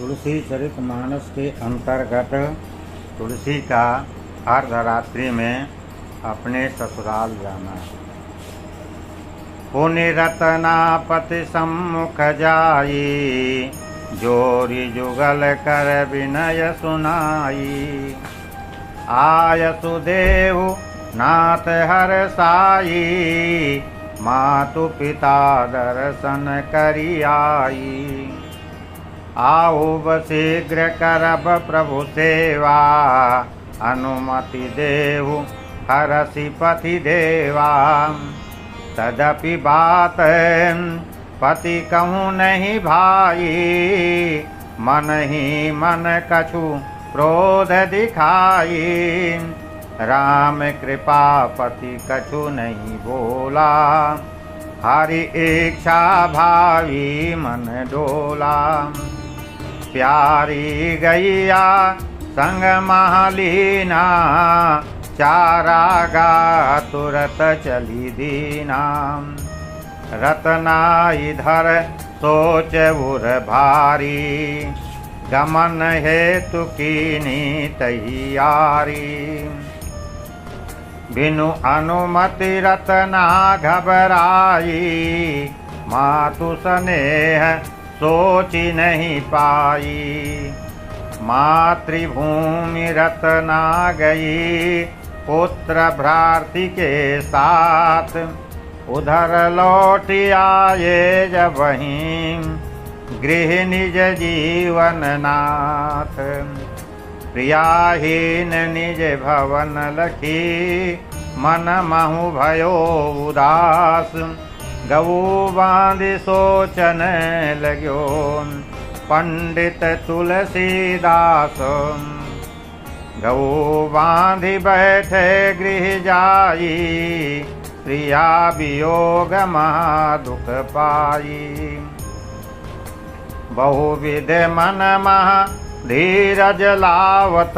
तुलसी चरितमानस के अंतर्गत तुलसी का अर्धरात्रि में अपने ससुराल जाना। पुनि रतनापति सम्मुख जाई, जोरी जुगल कर विनय सुनाई। आय सुदेव नाथ हर साई, मातु पिता दर्शन करी आई। आओ शीघ्र करब प्रभु सेवा, अनुमति देहु हरसि पति देवा। तदपि बात पति कहूँ नहीं भाई, मन ही मन कछु क्रोध दिखाई। राम कृपा पति कछु नहीं बोला, हरि इच्छा भावी मन डोला। प्यारी गैया संग महलीना, चारा गा तुरत चली दीना। रतना इधर सोच उर भारी, गमन हेतु कीनी तैयारी। बिनु अनुमति रतना घबराई, मातु स्नेह सोची नहीं पाई। मातृभूमि रतना गई, पुत्र भ्रातृ के साथ। उधर लौट आए जब वहीं, गृह निज जीवन नाथ। प्रियाहीन निज भवन लखी, मन महु भयो उदास। गऊ बांध सोचन लाग्यो, पंडित तुलसीदास। गऊ बांधि बैठे गृह जाई, प्रिया वियोग महा दुख पाई। बहुविध मन महा धीरज लावत,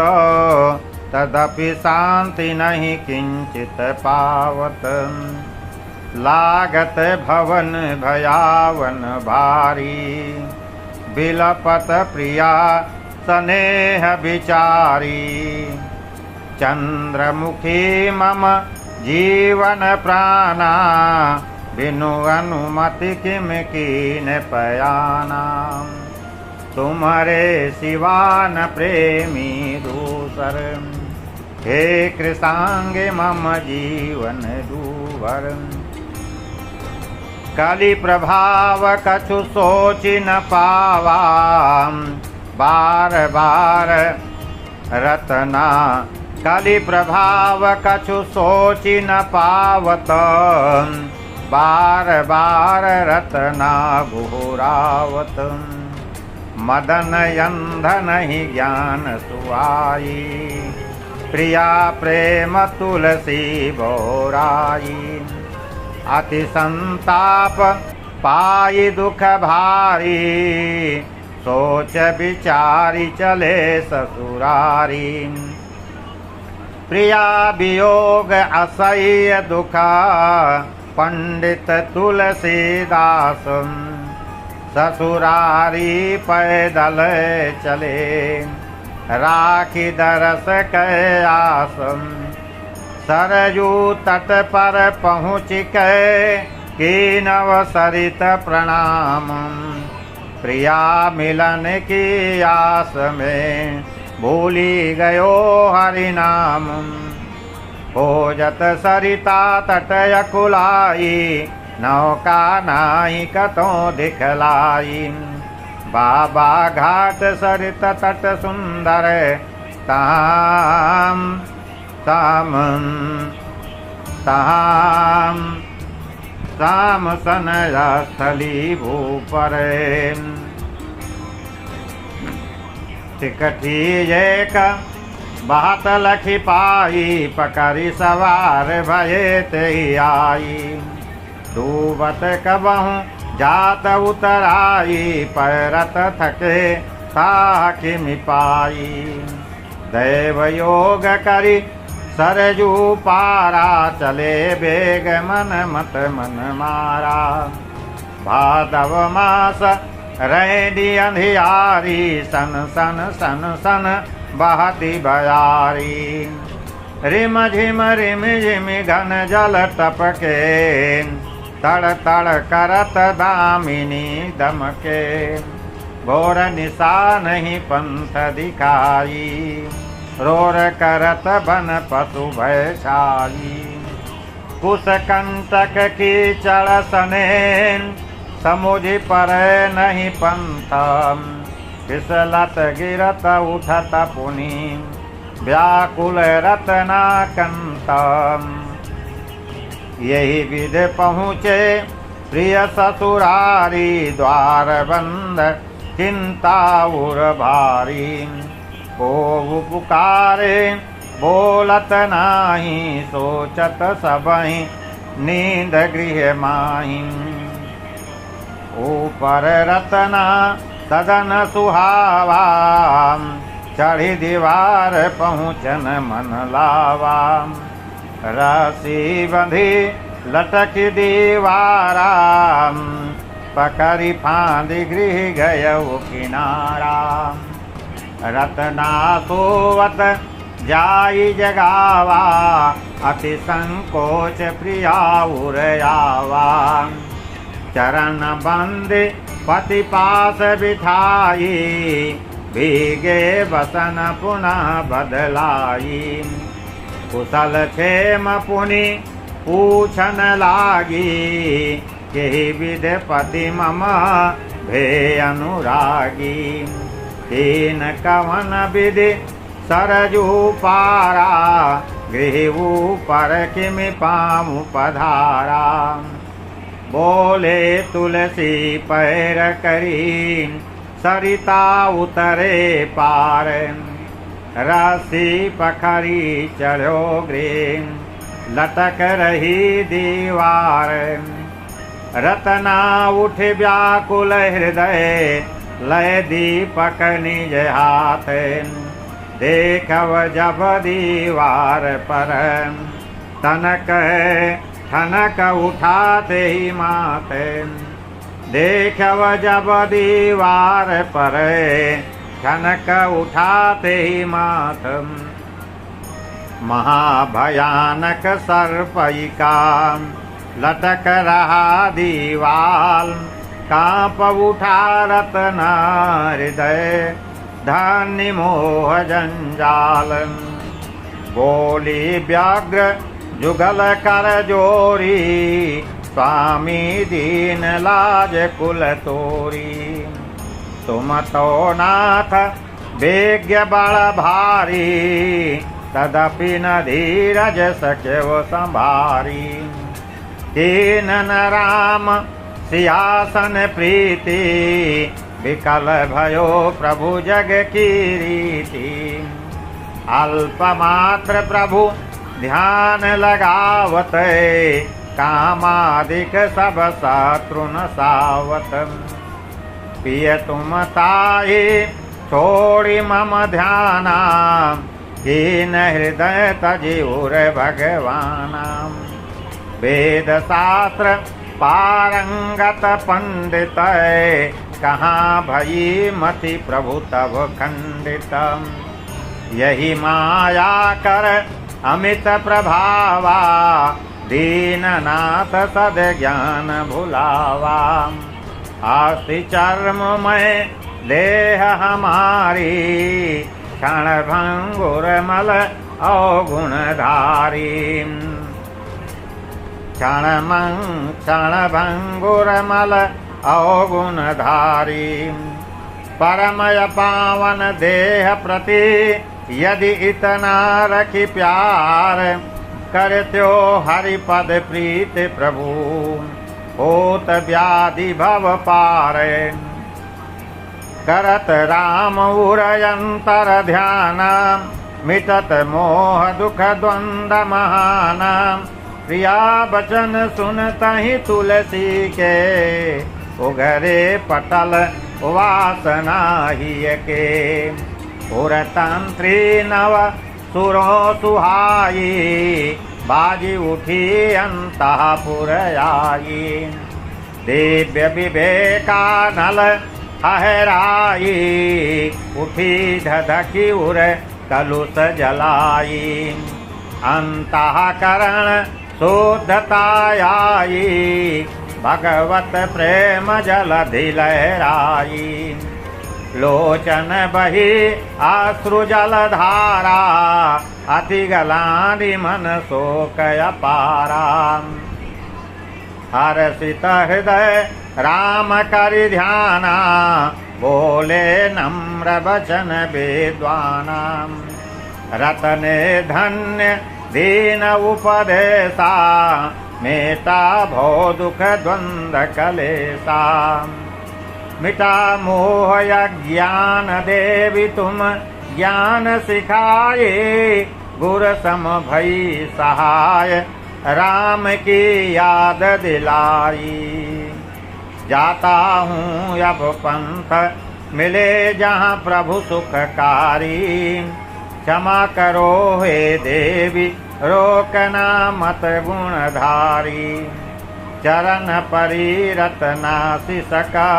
तदपि शांति नहीं किंचित पावत। लागत भवन भयावन भारी, बिलपत प्रिया स्नेह विचारी। चंद्रमुखी मम जीवन प्राणा, बिनु अनुमति किम कीन पयाना। तुम्हारे सिवान प्रेमी दूसर, हे कृतांग मम जीवन दूभर। कलि प्रभाव कछु सोच न पावा, बार बार रतना। कलि प्रभाव कछु सोच न पावत, बार बार रतना घोरावत। मदन अंधन ही ज्ञान सुआई, प्रिया प्रेम तुलसी बोराई। अति संताप पाई दुख भारी, सोच विचारी चले ससुरारी। प्रिया वियोग असह्य दुखा, पंडित तुलसीदास। ससुरारी पैदल चले, राखी दरस कै आस। सरयू तट पर पहुँच के, कीनव सरित प्रणाम। प्रिया मिलन की आस में, भूली गयो हरि नाम। खोजत सरिता तट अकुलाई, नौका नाई कतों दिखलाई। बाबा घाट सरित तट सुंदर, ताम ताम ताम ताम सनया स्थली भूपर। टिकठी एक बात लखी पाई, पकड़ी सवार भये ते आई। डूबत कबहूँ जात उतराई, पैरत थके ताकि मिपाई। दैव योग करी सरजू पारा, चले बेग मन मत मन मारा। भादव मास रैदी अंधियारी सन सन सन सन बहती बयारी। रिम झिम घन जल टपके तड़ तड़ करत दामिनी दमके। घोर निशा नहीं पंथ दिखाई रोर करत बन पशु भयशाली। कुश कंटक की चढ़सने समुझ पर नहीं पंथ। फिसलत गिरत उठत पुनि व्याकुल रतना कंत। यही विध पहुँचे प्रिय ससुरारी द्वार बंद चिंता उर भारी। को पुकारे बोलत नाही सोचत सबहि नींद गृह माही। ऊपर रतना सदन सुहावा चढ़ी दीवार पहुँचन मन लावा। रसी बंधी लटक दीवारा पकड़ी फांदी गृह गयो किनारा। रतना सोवत जाई जगावा अति संकोच प्रिया उरयावा। चरण बंद पति पास बिठाई भीगे बसन पुनः बदलाई। कुशल क्षेम पुनि पूछन लागी यही विध पति मम भे अनुरागी। तीन कवन विधि सरजू पारा गृह ऊपर किमि पामु पधारा। बोले तुलसी पैर करी सरिता उतरे पार। रसी पखरी चढ़ो गृह लटक रही दीवार। रतना उठ व्याकुल हृदय लय दीपक निज हाथ। देखव जब दीवार पर तनक ठनक उठाते ही माथे। देखव जब दीवार पर ठनक उठाते ही माथ। महाभयानक सर्पिका लटक रहा दीवाल। कांप उठा रतना हृदय धन्य मोह जंजाल। बोली व्याघ्र जुगल कर जोरी स्वामी दीन लाज कुल तोरी। तुम तो नाथ वेग्य बड़ भारी तदपि न धीरज सक्यो संभारी। कीनन राम सियासन प्रीति विकल भयो प्रभु जग की रीति। अल्पमात्र प्रभु ध्यान लगावत कामादिक सब शत्रु न सावत। पिय तुम ताहि छोड़ी मम ध्याना कीन हृदय तजि उर भगवाना। वेद शास्त्र पारंगत पंडित कहाँ भई मति प्रभु तब खंडित। यही माया कर अमित प्रभावा दीननाथ सद ज्ञान भुलावा। आस्ति चर्म में देह हमारी क्षण भंगुर मल अवगुणधारी। क्षण भंगुर मल अवगुणधारी। परमय पावन देह प्रति यदि इतना रखी प्यार। करत्यो हरिपद प्रीत प्रभु होत व्याधि भव पार। करत राम उरयंतर ध्यान मिटत मोह दुख द्वंद महाना। प्रिया बचन सुनतहि तुलसी के उघरे पटल वासना हिय के। पुरतंत्री नव सुरों सुहाई बाजी उठी अंतःपुर आई। दिव्य विवेका नल हहराई, उठी धधकी उर कलुष जलाई। अंतःकरण शुद्धतायाई, भगवत प्रेम जलधि लहराई। लोचन बही अश्रु जलधारा, अति गलानि मन शोक अपारा। हर्षित हृदय राम करि ध्याना, बोले नम्र वचन विद्वाना। रतने धन्य दीन उपदेशा, मेटा भव दुख द्वंद कलेशा। मिटा मोह अज्ञान देवी तुम, ज्ञान सिखाए गुर सम भई सहाय। राम की याद दिलाई, जाता हूँ अब पंथ मिले जहाँ प्रभु सुखकारी। क्षमा करो हे देवी रोकना मत गुणधारी। चरण परिरत नासि सका,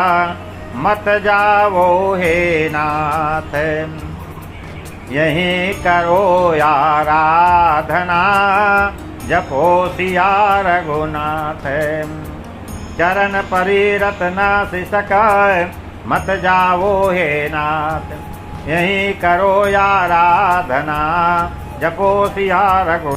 मत जावो हे नाथ। यहीं करो आराधना, जपो सिया रघुनाथ। चरण परिरत नासि सका, मत जावो हे नाथ। यहीं करो आराधना, जपो सिया रघु।